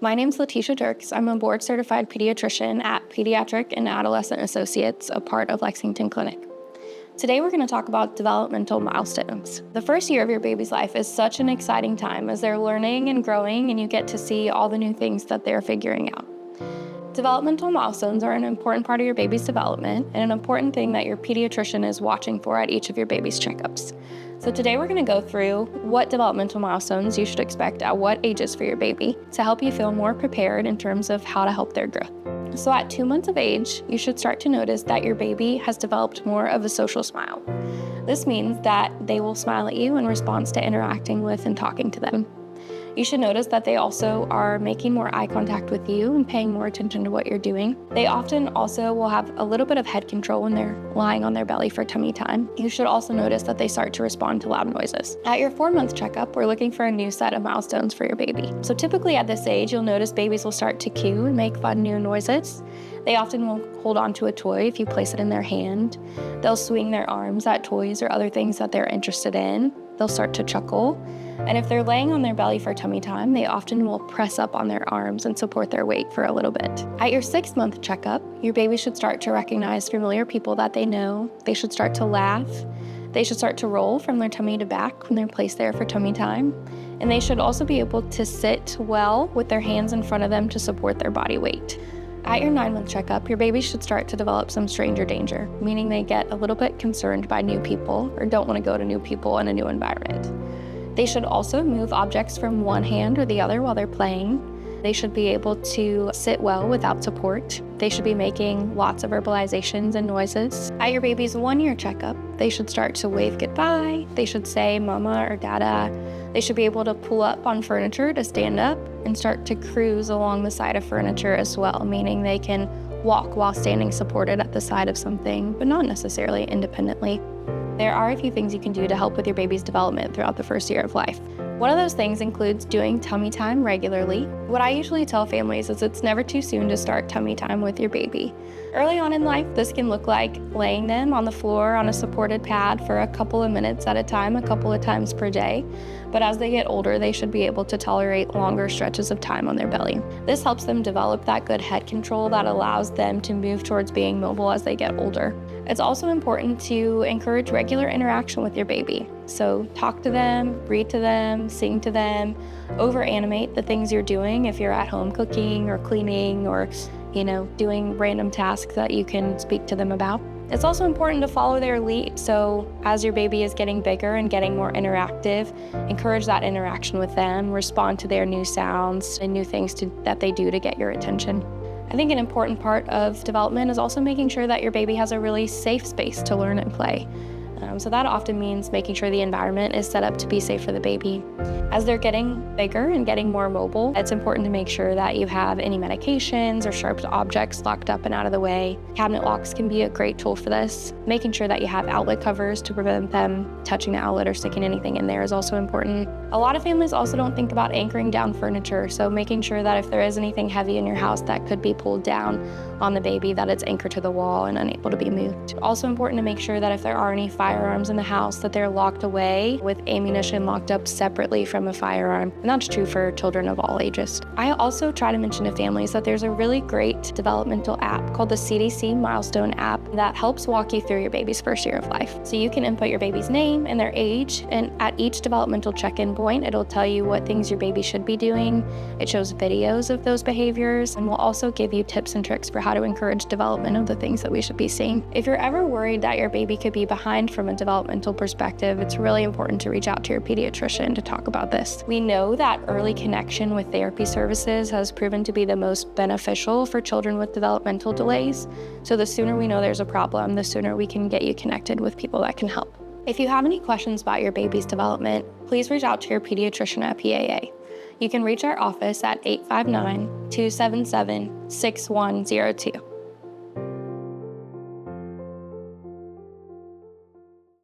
My name's Leticia Dirks. I'm a board-certified pediatrician at Pediatric and Adolescent Associates, a part of Lexington Clinic. Today we're going to talk about developmental milestones. The first year of your baby's life is such an exciting time as they're learning and growing and you get to see all the new things that they're figuring out. Developmental milestones are an important part of your baby's development and an important thing that your pediatrician is watching for at each of your baby's checkups. So today we're going to go through what developmental milestones you should expect at what ages for your baby to help you feel more prepared in terms of how to help their growth. So at 2 months of age, you should start to notice that your baby has developed more of a social smile. This means that they will smile at you in response to interacting with and talking to them. You should notice that they also are making more eye contact with you and paying more attention to what you're doing. They often also will have a little bit of head control when they're lying on their belly for tummy time. You should also notice that they start to respond to loud noises. At your 4-month checkup, we're looking for a new set of milestones for your baby. So typically at this age, you'll notice babies will start to coo and make fun new noises. They often will hold on to a toy if you place it in their hand. They'll swing their arms at toys or other things that they're interested in. They'll start to chuckle. And if they're laying on their belly for tummy time, they often will press up on their arms and support their weight for a little bit. At your 6-month checkup, your baby should start to recognize familiar people that they know. They should start to laugh. They should start to roll from their tummy to back when they're placed there for tummy time. And they should also be able to sit well with their hands in front of them to support their body weight. At your 9-month checkup, your baby should start to develop some stranger danger, meaning they get a little bit concerned by new people or don't want to go to new people in a new environment. They should also move objects from one hand or the other while they're playing. They should be able to sit well without support. They should be making lots of verbalizations and noises. At your baby's 1-year checkup, they should start to wave goodbye. They should say mama or dada. They should be able to pull up on furniture to stand up and start to cruise along the side of furniture as well, meaning they can walk while standing supported at the side of something, but not necessarily independently. There are a few things you can do to help with your baby's development throughout the first year of life. One of those things includes doing tummy time regularly. What I usually tell families is it's never too soon to start tummy time with your baby. Early on in life, this can look like laying them on the floor on a supported pad for a couple of minutes at a time, a couple of times per day. But as they get older, they should be able to tolerate longer stretches of time on their belly. This helps them develop that good head control that allows them to move towards being mobile as they get older. It's also important to encourage regular interaction with your baby. So talk to them, read to them, sing to them, over-animate the things you're doing if you're at home cooking or cleaning or, doing random tasks that you can speak to them about. It's also important to follow their lead. So as your baby is getting bigger and getting more interactive, encourage that interaction with them, respond to their new sounds and new things that they do to get your attention. I think an important part of development is also making sure that your baby has a really safe space to learn and play. So that often means making sure the environment is set up to be safe for the baby. As they're getting bigger and getting more mobile, it's important to make sure that you have any medications or sharp objects locked up and out of the way. Cabinet locks can be a great tool for this. Making sure that you have outlet covers to prevent them touching the outlet or sticking anything in there is also important. A lot of families also don't think about anchoring down furniture, so making sure that if there is anything heavy in your house that could be pulled down on the baby, that it's anchored to the wall and unable to be moved. Also important to make sure that if there are any firearms in the house, that they're locked away with ammunition locked up separately from a firearm. And that's true for children of all ages. I also try to mention to families that there's a really great developmental app called the CDC Milestone app that helps walk you through your baby's first year of life. So you can input your baby's name and their age, and at each developmental check-in point, it'll tell you what things your baby should be doing. It shows videos of those behaviors and will also give you tips and tricks for how to encourage development of the things that we should be seeing. If you're ever worried that your baby could be behind from a developmental perspective, it's really important to reach out to your pediatrician to talk about this. We know that early connection with therapy services has proven to be the most beneficial for children with developmental delays. So the sooner we know there's a problem, the sooner we can get you connected with people that can help. If you have any questions about your baby's development, please reach out to your pediatrician at PAA. You can reach our office at 859-277-6102.